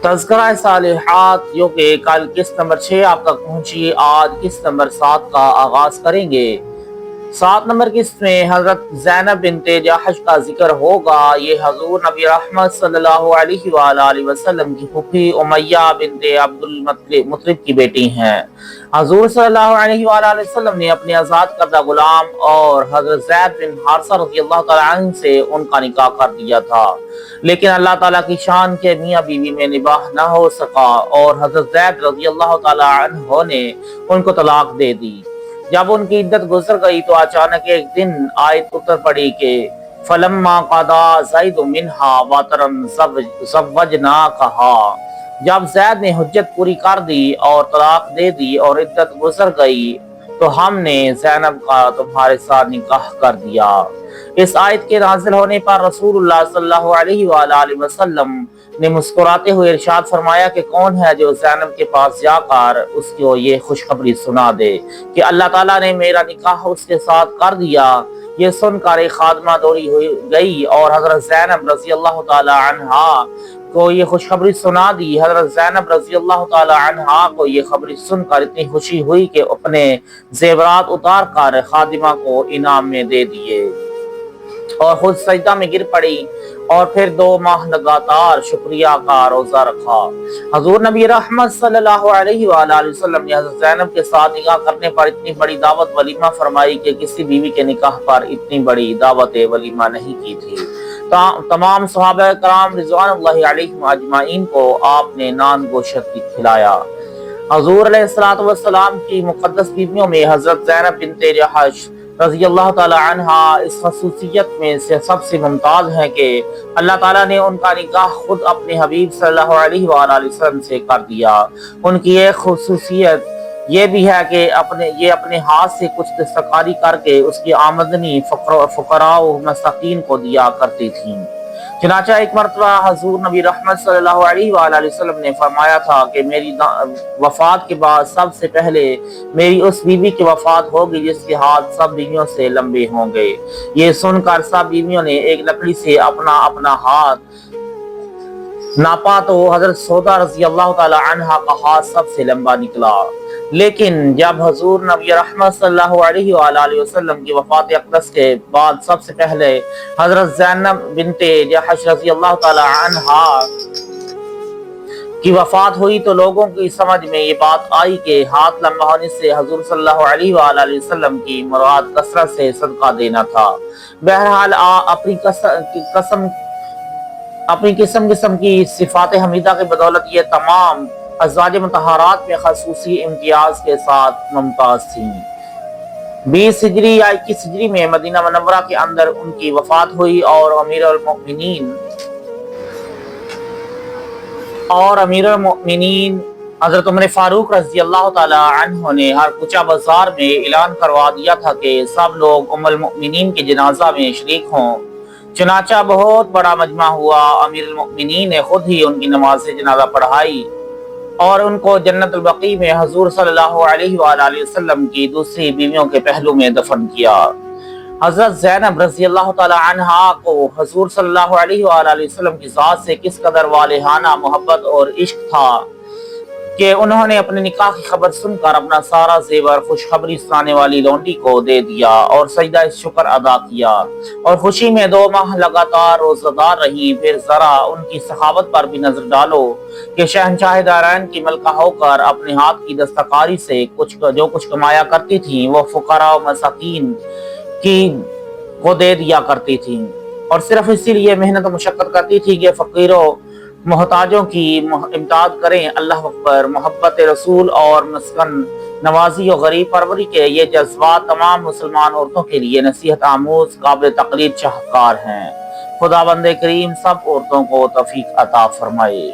تذکرہ صالحات جو کہ کل قسط نمبر 6 آپ تک پہنچی، آج قسط نمبر 7 کا آغاز کریں گے۔ 7 نمبر قسط میں حضرت زینب بنت جحش کا ذکر ہوگا۔ یہ حضور نبی رحمت صلی اللہ علیہ وآلہ وسلم کی پھوپھی امیہ بنت عبد المطلب کی بیٹی ہیں۔ حضور صلی اللہ علیہ وآلہ وسلم نے اپنے آزاد کردہ غلام اور حضرت زید بن حارثہ رضی اللہ تعالیٰ عنہ سے ان کا نکاح کر دیا تھا، لیکن اللہ تعالیٰ کی شان کے میاں بیوی میں نباہ نہ ہو سکا اور حضرت زید رضی اللہ تعالیٰ عنہ نے ان کو طلاق دے دی۔ جب ان کی عدت گزر گئی تو اچانک ایک دن آیت اتر پڑی کہ فَلَمَّا قَضَىٰ زَيْدٌ مِّنْهَا وَطَرًا زَوَّجْنَاكَهَا، جب زید نے حجت پوری کر دی اور طلاق دے دی اور عدت گزر گئی تو ہم نے زینب کا تمہارے ساتھ نکاح کر دیا۔ اس آیت کے نازل ہونے پر رسول اللہ صلی اللہ علیہ وآلہ وسلم نے مسکراتے ہوئے ارشاد فرمایا کہ کون ہے جو زینب کے پاس جا کر اس کو یہ خوشخبری سنا دے کہ اللہ تعالیٰ نے میرا نکاح اس کے ساتھ کر دیا۔ یہ سن کر ایک خادمہ دوڑی ہوئی گئی اور حضرت زینب رضی اللہ تعالی عنہا کو یہ خوشخبری سنا دی۔ حضرت زینب رضی اللہ تعالی عنہا کو یہ خبری سن کر اتنی خوشی ہوئی کہ اپنے زیورات اتار کر خادمہ کو انعام میں دے دیے اور خود سجدہ میں گر پڑی اور پھر 2 ماہ لگاتار شکریہ کا روزہ رکھا۔ حضور نبی رحمت صلی اللہ علیہ وآلہ وسلم نے حضرت زینب کے ساتھ نکاح کرنے پر اتنی بڑی دعوت ولیمہ فرمائی کہ کسی بیوی کے نکاح پر اتنی بڑی دعوت ولیمہ نہیں کی تھی۔ تمام صحابہ کرام رضوان اللہ علیہم اجمعین کو آپ نے نان گوشت کھلایا۔ حضور علیہ الصلوۃ والسلام کی مقدس بیویوں میں حضرت زینب بنت جحش رضی اللہ تعالی عنہا اس خصوصیت میں سے سب سے ممتاز ہیں کہ اللہ تعالیٰ نے ان کا نکاح خود اپنے حبیب صلی اللہ علیہ وآلہ وسلم سے کر دیا۔ ان کی ایک خصوصیت یہ بھی ہے کہ یہ اپنے ہاتھ سے کچھ دستکاری کر کے اس کی آمدنی فقراء و مساکین کو دیا کرتی تھیں۔ چنانچہ ایک مرتبہ حضور نبی رحمت صلی اللہ علیہ وآلہ وسلم نے فرمایا تھا کہ میری وفات کے بعد سب سے پہلے میری اس بیوی کی وفات ہوگی جس کے ہاتھ سب بیویوں سے لمبے ہوں گے۔ یہ سن کر سب بیویوں نے ایک لکڑی سے اپنا ہاتھ ناپا تو حضرت سودا رضی اللہ تعالی عنہا کا ہاتھ سب سے لمبا نکلا، لیکن جب حضور نبی رحمت صلی اللہ علیہ وآلہ وسلم کی وفات اقدس کے بعد سب سے پہلے حضرت زینب بنت جحش رضی اللہ تعالی عنہا کی وفات ہوئی تو لوگوں کی سمجھ میں یہ بات آئی کہ ہاتھ لمبا ہونے سے حضور صلی اللہ علیہ وآلہ وسلم کی مراد کثرت سے صدقہ دینا تھا۔ بہرحال اپنی قسم کی صفات حمیدہ کی بدولت یہ تمام ازواج مطہرات میں خصوصی امتیاز کے ساتھ ممتاز تھیں۔ 20 ہجری یا 21 ہجری میں مدینہ منورہ کے اندر ان کی وفات ہوئی اور امیر المؤمنین حضرت عمر فاروق رضی اللہ تعالی عنہ نے ہر کوچہ بازار میں اعلان کروا دیا تھا کہ سب لوگ ام المؤمنین کے جنازہ میں شریک ہوں۔ چنانچہ بہت بڑا مجمع ہوا۔ امیر المؤمنین نے خود ہی ان کی نماز جنازہ پڑھائی اور ان کو جنت البقیع میں حضور صلی اللہ علیہ وآلہ وسلم کی دوسری بیویوں کے پہلو میں دفن کیا۔ حضرت زینب رضی اللہ تعالی عنہا کو حضور صلی اللہ علیہ وآلہ وسلم کی ذات سے کس قدر والہانہ محبت اور عشق تھا کہ انہوں نے اپنے نکاح کی خبر سن کر اپنا سارا زیور خوشخبری سنانے والی لونڈی کو دے دیا اور سجدہ شکر ادا کیا اور خوشی میں 2 ماہ لگاتار روزہ دار رہی۔ پھر ذرا ان کی سخاوت پر بھی نظر ڈالو کہ شہنشاہ دارین کی ملکہ ہو کر اپنے ہاتھ کی دستکاری سے جو کچھ کمایا کرتی تھیں وہ فقراء و مساکین کو دے دیا کرتی تھیں اور صرف اسی لیے محنت و مشقت کرتی تھی کہ فقیروں محتاجوں کی امداد کریں۔ اللہ اکبر۔ محبت رسول اور مسکن نوازی و غریب پروری کے یہ جذبات تمام مسلمان عورتوں کے لیے نصیحت آموز قابل تقلید شاہکار ہیں۔ خداوند کریم سب عورتوں کو توفیق عطا فرمائے۔